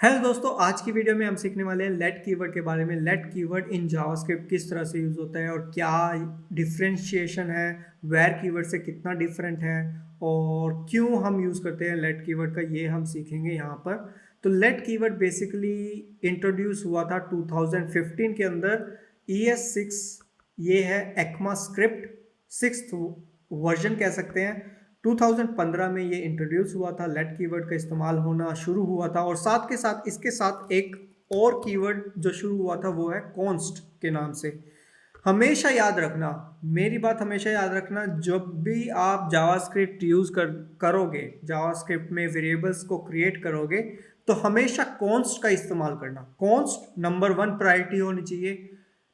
Hello दोस्तों, आज की वीडियो में हम सीखने वाले हैं लेट कीवर्ड के बारे में। लेट कीवर्ड इन जावास्क्रिप्ट किस तरह से यूज़ होता है और क्या डिफरेंशिएशन है, वेयर कीवर्ड से कितना डिफरेंट है और क्यों हम यूज़ करते हैं लेट कीवर्ड का, ये हम सीखेंगे यहाँ पर। तो लेट कीवर्ड बेसिकली इंट्रोड्यूस हुआ था 2015 के अंदर ES6। ये है ECMA स्क्रिप्ट 6th वर्जन कह सकते हैं। 2015 में ये इंट्रोड्यूस हुआ था, लेट कीवर्ड का इस्तेमाल होना शुरू हुआ था और साथ के साथ इसके साथ एक और कीवर्ड जो शुरू हुआ था वो है कॉन्स्ट के नाम से। हमेशा याद रखना, मेरी बात हमेशा याद रखना, जब भी आप जावास्क्रिप्ट यूज़ करोगे, जावास्क्रिप्ट में वेरिएबल्स को क्रिएट करोगे तो हमेशा कॉन्स्ट का इस्तेमाल करना। कॉन्स्ट नंबर 1 प्रायोरिटी होनी चाहिए।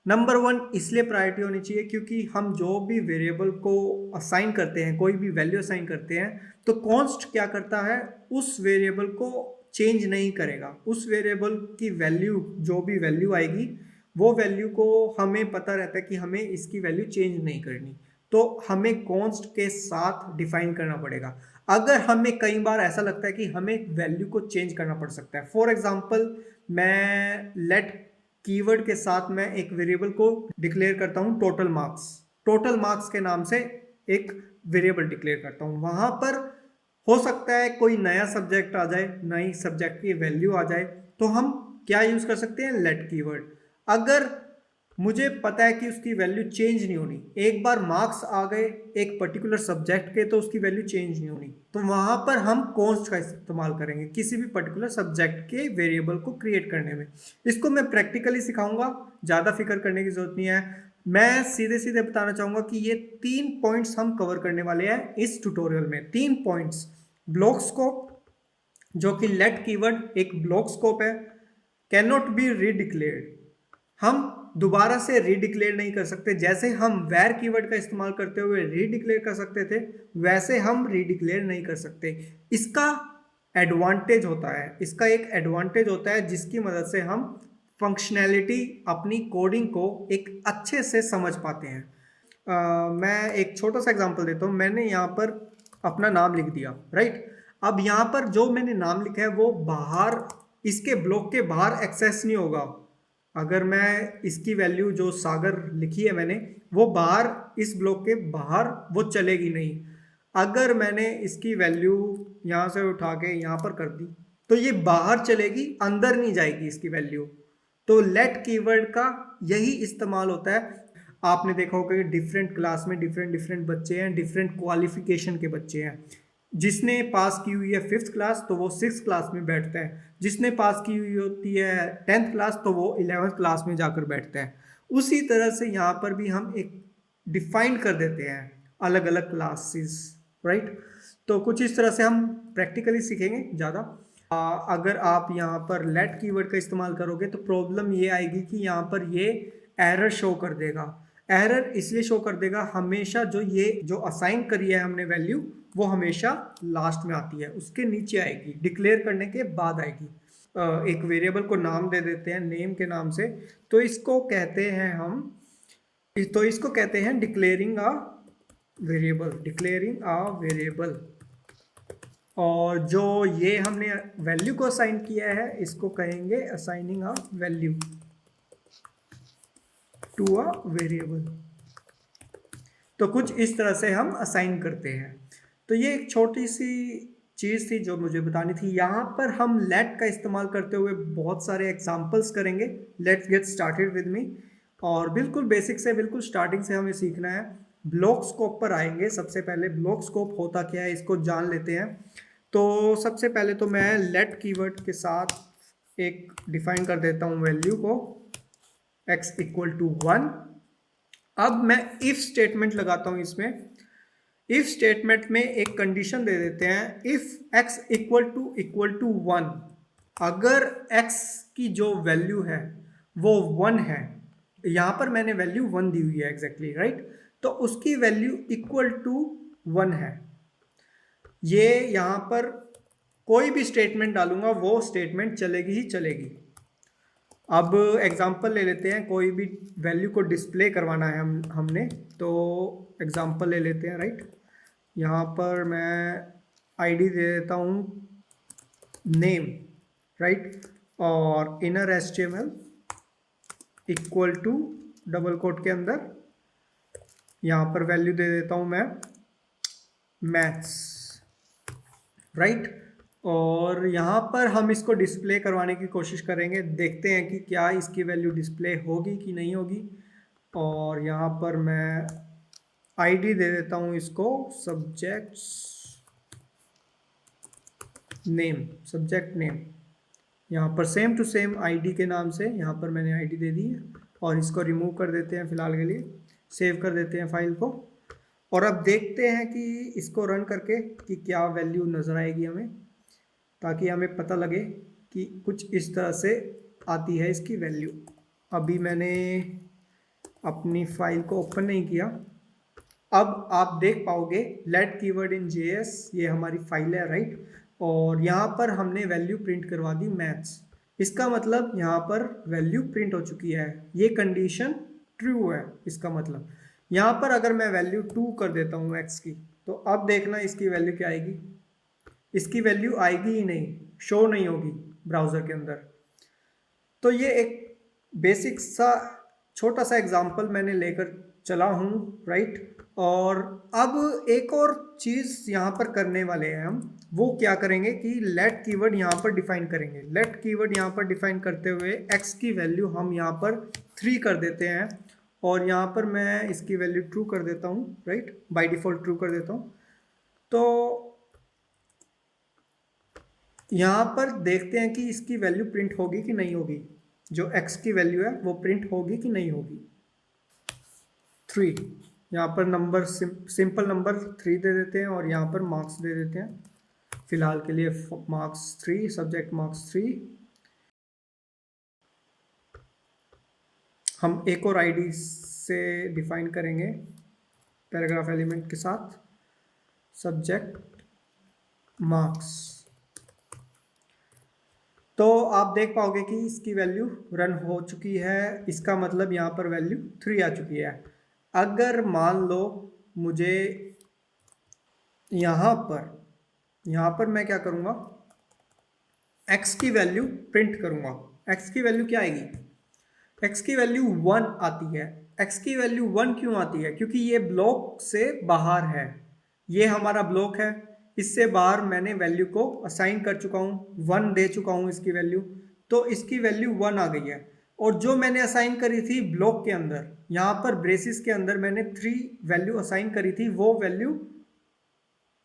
नंबर 1 इसलिए प्रायोरिटी होनी चाहिए क्योंकि हम जो भी वेरिएबल को असाइन करते हैं, कोई भी वैल्यू असाइन करते हैं, तो कॉन्स्ट क्या करता है, उस वेरिएबल को चेंज नहीं करेगा। उस वेरिएबल की वैल्यू, जो भी वैल्यू आएगी, वो वैल्यू को हमें पता रहता है कि हमें इसकी वैल्यू चेंज नहीं करनी, तो हमें कॉन्स्ट के साथ डिफाइन करना पड़ेगा। अगर हमें कई बार ऐसा लगता है कि हमें वैल्यू को चेंज करना पड़ सकता है, फॉर एग्जांपल मैं लेट कीवर्ड के साथ मैं एक वेरिएबल को डिक्लेयर करता हूं टोटल मार्क्स। टोटल मार्क्स के नाम से एक वेरिएबल डिक्लेयर करता हूं। वहां पर हो सकता है कोई नया सब्जेक्ट आ जाए, नई सब्जेक्ट की वैल्यू आ जाए, तो हम क्या यूज कर सकते हैं, लेट कीवर्ड। अगर मुझे पता है कि उसकी वैल्यू चेंज नहीं होनी, एक बार मार्क्स आ गए एक पर्टिकुलर सब्जेक्ट के तो उसकी वैल्यू चेंज नहीं होनी, तो वहां पर हम कॉन्स्ट का इस्तेमाल करेंगे किसी भी पर्टिकुलर सब्जेक्ट के वेरिएबल को क्रिएट करने में। इसको मैं प्रैक्टिकली सिखाऊंगा, ज़्यादा फिक्र करने की जरूरत नहीं है। मैं सीधे सीधे बताना चाहूंगा कि ये 3 पॉइंट्स हम कवर करने वाले हैं इस ट्यूटोरियल में। 3 पॉइंट्स। ब्लॉक स्कोप, जो कि लेट कीवर्ड एक ब्लॉक स्कोप है। कैन नॉट बी रीडिक्लेयर्ड, हम दोबारा से रीडिक्लेयर नहीं कर सकते। जैसे हम वेर कीवर्ड का इस्तेमाल करते हुए रीडिक्लेयर कर सकते थे, वैसे हम रीडिक्लेयर नहीं कर सकते। इसका एडवांटेज होता है, इसका एक एडवांटेज होता है जिसकी मदद से हम फंक्शनैलिटी, अपनी कोडिंग को एक अच्छे से समझ पाते हैं। मैं एक छोटा सा एग्जांपल देता हूँ। मैंने यहाँ पर अपना नाम लिख दिया, राइट। अब यहाँ पर जो मैंने नाम लिखा है वो बाहर, इसके ब्लॉक के बाहर एक्सेस नहीं होगा। अगर मैं इसकी वैल्यू जो सागर लिखी है मैंने, वो बाहर, इस ब्लॉक के बाहर वो चलेगी नहीं। अगर मैंने इसकी वैल्यू यहाँ से उठा के यहाँ पर कर दी तो ये बाहर चलेगी, अंदर नहीं जाएगी इसकी वैल्यू। तो लेट कीवर्ड का यही इस्तेमाल होता है। आपने देखा होगा कि डिफरेंट क्लास में डिफरेंट डिफरेंट बच्चे हैं, डिफरेंट क्वालिफिकेशन के बच्चे हैं। जिसने पास की हुई है 5th क्लास तो वो 6th क्लास में बैठता है, जिसने पास की हुई होती है 10th क्लास तो वो 11th क्लास में जाकर बैठता है। उसी तरह से यहाँ पर भी हम एक डिफाइन कर देते हैं अलग अलग क्लासेस, राइट। तो कुछ इस तरह से हम प्रैक्टिकली सीखेंगे ज़्यादा। अगर आप यहाँ पर लेट कीवर्ड का इस्तेमाल करोगे तो प्रॉब्लम ये आएगी कि यहाँ पर ये एरर शो कर देगा। एरर इसलिए शो कर देगा, हमेशा जो असाइन करी है हमने वैल्यू, वो हमेशा लास्ट में आती है, उसके नीचे आएगी, डिक्लेयर करने के बाद आएगी। एक वेरिएबल को नाम दे देते हैं नेम के नाम से, तो इसको कहते हैं हम, तो इसको कहते हैं declaring a variable, declaring a variable. और जो ये हमने वैल्यू को असाइन किया है इसको कहेंगे assigning a value to a variable. तो कुछ इस तरह से हम असाइन करते हैं। तो ये एक छोटी सी चीज़ थी जो मुझे बतानी थी। यहाँ पर हम लेट का इस्तेमाल करते हुए बहुत सारे एग्जांपल्स करेंगे। Let's get started with me. और बिल्कुल बेसिक से, बिल्कुल स्टार्टिंग से हमें सीखना है। ब्लॉक स्कोप पर आएंगे। सबसे पहले ब्लॉक स्कोप होता क्या है इसको जान लेते हैं। तो सबसे पहले तो मैं लेट कीवर्ड के साथ एक डिफाइन कर देता हूँ वैल्यू को, x इक्वल टू 1। अब मैं इफ स्टेटमेंट लगाता हूं इसमें। इफ स्टेटमेंट में एक कंडीशन दे देते हैं, इफ x इक्वल टू 1, अगर x की जो वैल्यू है वो 1 है, यहां पर मैंने वैल्यू 1 दी हुई है एग्जैक्टली, राइट। तो उसकी वैल्यू इक्वल टू 1 है। ये यहां पर कोई भी स्टेटमेंट डालूंगा वो स्टेटमेंट चलेगी ही चलेगी। अब एग्जांपल ले लेते हैं, कोई भी वैल्यू को डिस्प्ले करवाना है हमने, तो एग्जांपल ले लेते हैं, राइट। यहाँ पर मैं आईडी दे देता हूँ नेम, राइट, और inner HTML equal to double quote के अंदर यहाँ पर वैल्यू दे देता हूँ मैं मैथ्स, राइट। और यहाँ पर हम इसको डिस्प्ले करवाने की कोशिश करेंगे, देखते हैं कि क्या इसकी वैल्यू डिस्प्ले होगी कि नहीं होगी। और यहाँ पर मैं आईडी दे देता हूँ इसको सब्जेक्ट्स नेम, सब्जेक्ट नेम। यहाँ पर सेम टू सेम आईडी के नाम से यहाँ पर मैंने आईडी दे दी है, और इसको रिमूव कर देते हैं फिलहाल के लिए, सेव कर देते हैं फाइल को। और अब देखते हैं कि इसको रन करके कि क्या वैल्यू नज़र आएगी हमें, ताकि हमें पता लगे कि कुछ इस तरह से आती है इसकी वैल्यू। अभी मैंने अपनी फाइल को ओपन नहीं किया। अब आप देख पाओगे लेट कीवर्ड इन JS, ये हमारी फाइल है, राइट। और यहाँ पर हमने वैल्यू प्रिंट करवा दी मैथ्स। इसका मतलब यहाँ पर वैल्यू प्रिंट हो चुकी है, ये कंडीशन ट्रू है। इसका मतलब यहाँ पर अगर मैं वैल्यू 2 कर देता हूँ x की, तो अब देखना इसकी वैल्यू क्या आएगी। इसकी वैल्यू आएगी ही नहीं, शो नहीं होगी ब्राउज़र के अंदर। तो ये एक बेसिक सा छोटा सा एग्जांपल मैंने लेकर चला हूँ, राइट। और अब एक और चीज़ यहाँ पर करने वाले हैं हम, वो क्या करेंगे कि लेट कीवर्ड यहाँ पर डिफाइन करेंगे। लेट कीवर्ड यहाँ पर डिफाइन करते हुए x की वैल्यू हम यहाँ पर 3 कर देते हैं, और यहाँ पर मैं इसकी वैल्यू ट्रू कर देता हूँ, राइट, बाय डिफ़ॉल्ट ट्रू कर देता हूँ। तो यहाँ पर देखते हैं कि इसकी वैल्यू प्रिंट होगी कि नहीं होगी, जो x की वैल्यू है वो प्रिंट होगी कि नहीं होगी। 3, यहाँ पर नंबर सिंपल नंबर 3 दे देते हैं, और यहाँ पर मार्क्स दे देते हैं फिलहाल के लिए मार्क्स 3, सब्जेक्ट मार्क्स 3। हम एक और आईडी से डिफाइन करेंगे पैराग्राफ एलिमेंट के साथ, सब्जेक्ट मार्क्स। तो आप देख पाओगे कि इसकी वैल्यू रन हो चुकी है, इसका मतलब यहाँ पर वैल्यू 3 आ चुकी है। अगर मान लो मुझे यहाँ पर मैं क्या करूँगा, x की वैल्यू प्रिंट करूँगा। x की वैल्यू क्या आएगी, x की वैल्यू 1 आती है। x की वैल्यू 1 क्यों आती है, क्योंकि ये ब्लॉक से बाहर है, ये हमारा ब्लॉक है, इससे बाहर मैंने वैल्यू को असाइन कर चुका हूँ, 1 दे चुका हूँ इसकी वैल्यू, तो इसकी वैल्यू 1 आ गई है। और जो मैंने असाइन करी थी ब्लॉक के अंदर, यहाँ पर ब्रेसिस के अंदर मैंने 3 वैल्यू असाइन करी थी, वो वैल्यू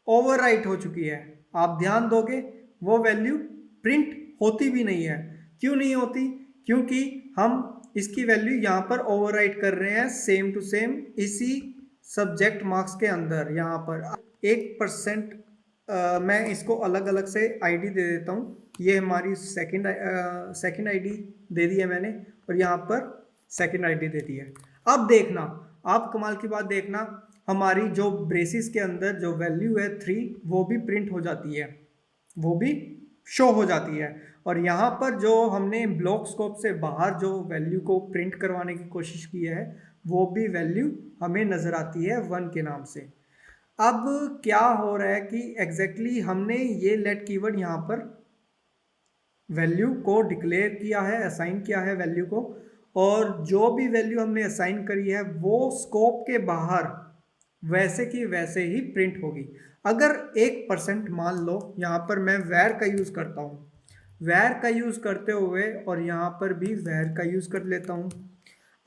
ओवरराइट हो चुकी है। आप ध्यान दोगे वो वैल्यू प्रिंट होती भी नहीं है। क्यों नहीं होती, क्योंकि हम इसकी वैल्यू यहाँ पर ओवरराइट कर रहे हैं सेम टू सेम इसी सब्जेक्ट मार्क्स के अंदर। यहाँ पर 1% मैं इसको अलग अलग से आईडी दे देता हूँ। ये हमारी सेकंड आईडी दे दी है मैंने, और यहाँ पर सेकंड आईडी दे दी है। अब देखना, आप कमाल की बात देखना, हमारी जो ब्रेसिस के अंदर जो वैल्यू है 3, वो भी प्रिंट हो जाती है, वो भी शो हो जाती है। और यहाँ पर जो हमने ब्लॉक स्कोप से बाहर जो वैल्यू को प्रिंट करवाने की कोशिश की है, वो भी वैल्यू हमें नज़र आती है 1 के नाम से। अब क्या हो रहा है कि एग्जैक्टली हमने ये लेट कीवर्ड यहाँ पर वैल्यू को डिक्लेयर किया है, असाइन किया है वैल्यू को, और जो भी वैल्यू हमने असाइन करी है वो स्कोप के बाहर वैसे की वैसे ही प्रिंट होगी। अगर 1% मान लो, यहाँ पर मैं वैर का यूज़ करता हूँ, वैर का यूज़ करते हुए और यहाँ पर भी वैर का यूज़ कर लेता हूँ।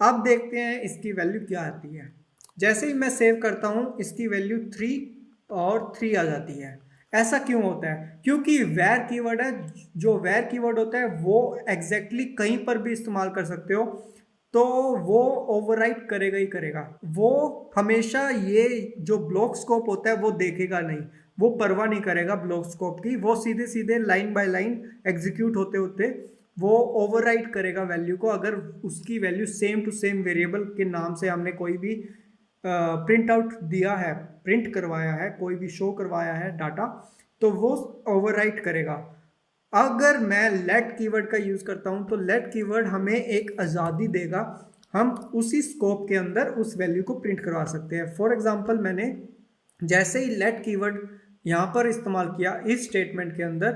अब देखते हैं इसकी वैल्यू क्या आती है। जैसे ही मैं सेव करता हूँ इसकी वैल्यू 3 और 3 आ जाती है। ऐसा क्यों होता है, क्योंकि वैर कीवर्ड है, जो वैर कीवर्ड होता है वो एग्जैक्टली कहीं पर भी इस्तेमाल कर सकते हो, तो वो ओवरराइट करेगा ही करेगा। वो हमेशा ये जो ब्लॉक स्कोप होता है वो देखेगा नहीं, वो परवाह नहीं करेगा ब्लॉक स्कोप की, वो सीधे सीधे लाइन बाय लाइन एग्जीक्यूट होते होते वो ओवरराइट करेगा वैल्यू को। अगर उसकी value same to same variable के नाम से हमने कोई भी प्रिंट आउट दिया है, प्रिंट करवाया है, कोई भी शो करवाया है डाटा, तो वो ओवरराइट करेगा। अगर मैं लेट कीवर्ड का यूज़ करता हूं तो लेट कीवर्ड हमें एक आज़ादी देगा, हम उसी स्कोप के अंदर उस वैल्यू को प्रिंट करवा सकते हैं। फॉर एग्जांपल मैंने जैसे ही लेट कीवर्ड यहाँ पर इस्तेमाल किया इस स्टेटमेंट के अंदर,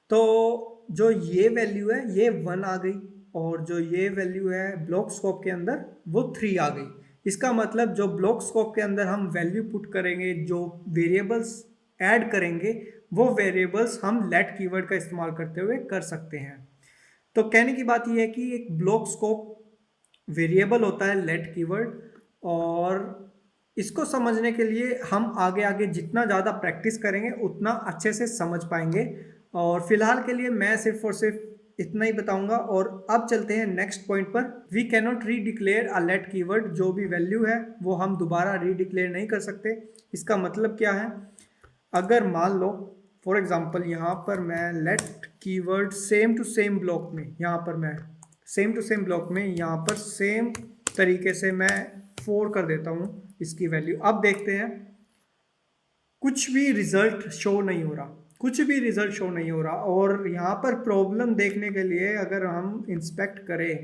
तो जो ये वैल्यू है ये 1 आ गई और जो ये वैल्यू है ब्लॉक स्कोप के अंदर वो 3 आ गई। इसका मतलब जो ब्लॉक स्कोप के अंदर हम वैल्यू पुट करेंगे, जो वेरिएबल्स ऐड करेंगे, वो वेरिएबल्स हम लेट कीवर्ड का इस्तेमाल करते हुए कर सकते हैं। तो कहने की बात यह है कि एक ब्लॉक स्कोप वेरिएबल होता है लेट कीवर्ड, और इसको समझने के लिए हम आगे आगे जितना ज़्यादा प्रैक्टिस करेंगे उतना अच्छे से समझ पाएंगे। और फिलहाल के लिए मैं सिर्फ और सिर्फ इतना ही बताऊंगा। और अब चलते हैं नेक्स्ट पॉइंट पर। वी कैनॉट री डिक्लेयर अ लेट कीवर्ड। जो भी वैल्यू है वो हम दोबारा री डिक्लेयर नहीं कर सकते। इसका मतलब क्या है, अगर मान लो फॉर एग्जांपल यहाँ पर मैं let keyword same to same block में, यहाँ पर मैं सेम टू सेम ब्लॉक में यहाँ पर सेम तरीके से मैं 4 कर देता हूँ इसकी वैल्यू। अब देखते हैं कुछ भी रिजल्ट शो नहीं हो रहा, कुछ भी रिजल्ट शो नहीं हो रहा। और यहाँ पर प्रॉब्लम देखने के लिए अगर हम इंस्पेक्ट करें,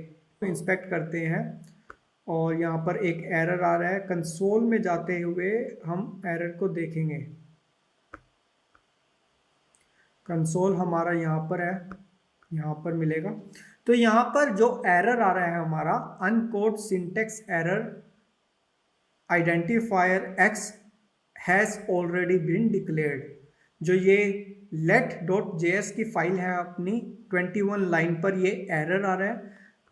तो इंस्पेक्ट करते हैं और यहाँ पर एक एरर आ रहा है। कंसोल में जाते हुए हम एरर को देखेंगे। कंसोल हमारा यहाँ पर है, यहाँ पर मिलेगा। तो यहाँ पर जो एरर आ रहा है हमारा uncaught syntax error, identifier x has already been declared. जो ये let.js की फाइल है अपनी 21 लाइन पर ये एरर आ रहा है।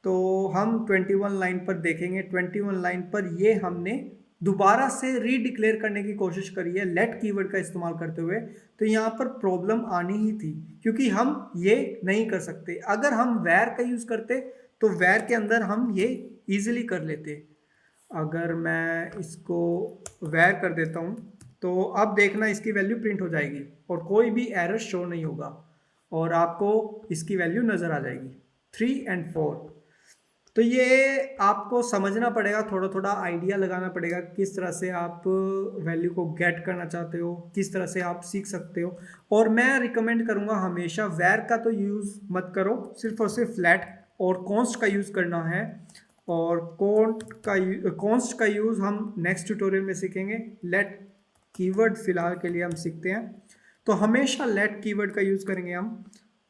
तो हम 21 लाइन पर देखेंगे। 21 लाइन पर ये हमने दोबारा से रीडिक्लेयर करने की कोशिश करी है लेट कीवर्ड का इस्तेमाल करते हुए। तो यहाँ पर प्रॉब्लम आनी ही थी क्योंकि हम ये नहीं कर सकते। अगर हम वैर का यूज़ करते तो वैर के अंदर हम ये ईजिली कर लेते। अगर मैं इसको वैर कर देता हूँ तो अब देखना इसकी वैल्यू प्रिंट हो जाएगी और कोई भी एरर शो नहीं होगा और आपको इसकी वैल्यू नज़र आ जाएगी 3 और 4। तो ये आपको समझना पड़ेगा, थोड़ा थोड़ा आइडिया लगाना पड़ेगा किस तरह से आप वैल्यू को गेट करना चाहते हो, किस तरह से आप सीख सकते हो। और मैं रिकमेंड करूँगा हमेशा वैर का तो यूज़ मत करो, सिर्फ और सिर्फ लेट और कॉन्स्ट का यूज़ करना है। और कॉन्स्ट का यूज़ हम नेक्स्ट ट्यूटोरियल में सीखेंगे। लेट कीवर्ड फिलहाल के लिए हम सीखते हैं। तो हमेशा लेट कीवर्ड का यूज़ करेंगे हम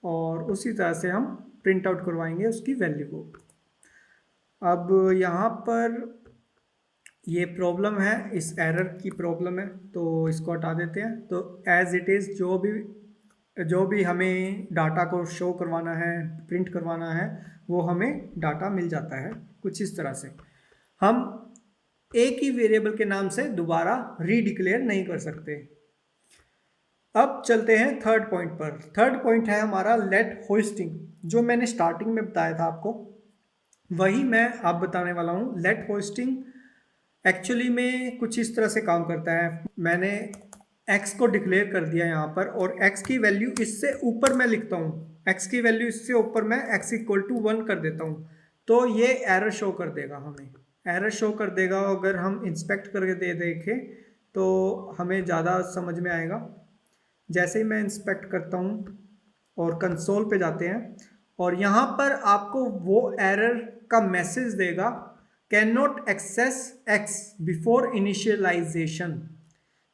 और उसी तरह से हम प्रिंट आउट करवाएंगे उसकी वैल्यू को। अब यहाँ पर ये प्रॉब्लम है, इस एरर की प्रॉब्लम है, तो इसको हटा देते हैं। तो एज इट इज़ जो भी हमें डाटा को शो करवाना है, प्रिंट करवाना है, वो हमें डाटा मिल जाता है कुछ इस तरह से। हम एक ही वेरिएबल के नाम से दोबारा रीडिक्लेयर नहीं कर सकते। अब चलते हैं थर्ड पॉइंट पर। थर्ड पॉइंट है हमारा लेट होस्टिंग। जो मैंने स्टार्टिंग में बताया था आपको वही मैं अब बताने वाला हूँ। लेट होस्टिंग एक्चुअली में कुछ इस तरह से काम करता है। मैंने x को डिक्लेयर कर दिया यहाँ पर और x की वैल्यू इससे ऊपर मैं लिखता हूँ, x की वैल्यू इससे ऊपर मैं x = 1 कर देता हूँ। तो ये एरर शो कर देगा, हमें एरर शो कर देगा। अगर हम इंस्पेक्ट करके देखें तो हमें ज़्यादा समझ में आएगा। जैसे ही मैं इंस्पेक्ट करता हूँ और कंसोल पे जाते हैं और यहाँ पर आपको वो एरर का मैसेज देगा, can not access X before initialization.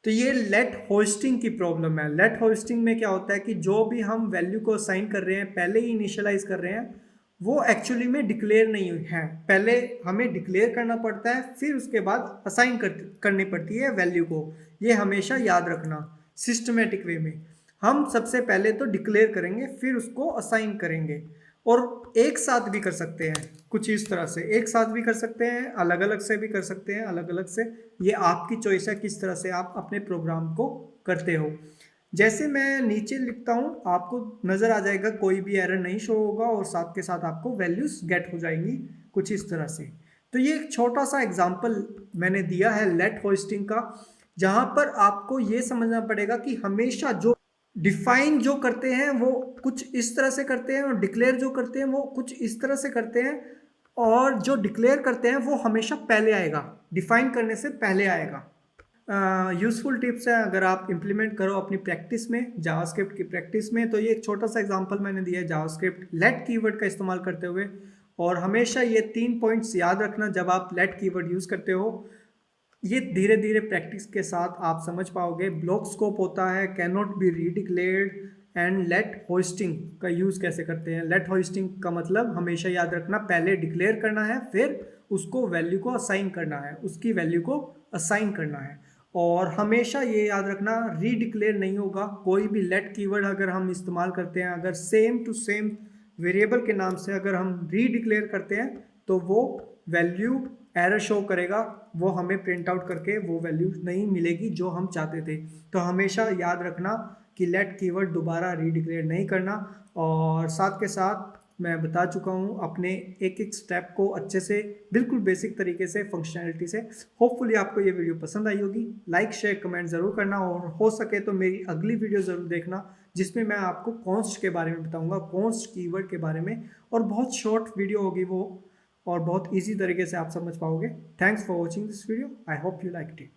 तो ये लेट होस्टिंग की प्रॉब्लम है। लेट होस्टिंग में क्या होता है कि जो भी हम वैल्यू को असाइन कर रहे हैं, पहले ही इनिशियलाइज कर रहे हैं, वो एक्चुअली में डिक्लेयर नहीं है। पहले हमें डिक्लेयर करना पड़ता है, फिर उसके बाद असाइन करनी पड़ती है वैल्यू को। ये हमेशा याद रखना। सिस्टमेटिक वे में हम सबसे पहले तो डिक्लेयर करेंगे, फिर उसको असाइन करेंगे। और एक साथ भी कर सकते हैं, कुछ इस तरह से एक साथ भी कर सकते हैं, अलग अलग से भी कर सकते हैं, अलग अलग से। ये आपकी चॉइस है किस तरह से आप अपने प्रोग्राम को करते हो। जैसे मैं नीचे लिखता हूँ आपको नज़र आ जाएगा, कोई भी एरर नहीं शो होगा और साथ के साथ आपको वैल्यूज गेट हो जाएंगी कुछ इस तरह से। तो ये एक छोटा सा एग्जांपल मैंने दिया है लेट होस्टिंग का, जहाँ पर आपको ये समझना पड़ेगा कि हमेशा जो डिफाइन जो करते हैं वो कुछ इस तरह से करते हैं और डिक्लेयर जो करते हैं वो कुछ इस तरह से करते हैं, और जो डिक्लेयर करते हैं वो हमेशा पहले आएगा, डिफाइन करने से पहले आएगा। यूज़फुल टिप्स है, अगर आप इम्प्लीमेंट करो अपनी प्रैक्टिस में, जावास्क्रिप्ट की प्रैक्टिस में। तो ये एक छोटा सा एग्जांपल मैंने दिया है जावास्क्रिप्ट लेट कीवर्ड का इस्तेमाल करते हुए। और हमेशा ये 3 पॉइंट्स याद रखना जब आप लेट कीवर्ड यूज़ करते हो। ये धीरे धीरे प्रैक्टिस के साथ आप समझ पाओगे। ब्लॉक स्कोप होता है cannot be redeclared, and let hoisting का यूज़ कैसे करते हैं। लेट होस्टिंग का मतलब हमेशा याद रखना, पहले डिक्लेयर करना है, फिर उसको वैल्यू को असाइन करना है, उसकी वैल्यू को असाइन करना है। और हमेशा ये याद रखना रीडिक्लेयर नहीं होगा। कोई भी लेट कीवर्ड अगर हम इस्तेमाल करते हैं, अगर सेम टू सेम वेरिएबल के नाम से अगर हम रीडिक्लेयर करते हैं तो वो वैल्यू एरर शो करेगा, वो हमें प्रिंट आउट करके वो वैल्यू नहीं मिलेगी जो हम चाहते थे। तो हमेशा याद रखना कि लेट कीवर्ड दोबारा रीडिक्लेयर नहीं करना। और साथ के साथ मैं बता चुका हूँ अपने एक एक स्टेप को अच्छे से, बिल्कुल बेसिक तरीके से, फंक्शनैलिटी से। होपफुली आपको ये वीडियो पसंद आई होगी। लाइक शेयर कमेंट ज़रूर करना, और हो सके तो मेरी अगली वीडियो ज़रूर देखना जिसमें मैं आपको कॉन्स्ट के बारे में बताऊंगा, कॉन्स्ट कीवर्ड के बारे में। और बहुत शॉर्ट वीडियो होगी वो, और बहुत ईजी तरीके से आप समझ पाओगे। Thanks for watching this video, I hope you liked it.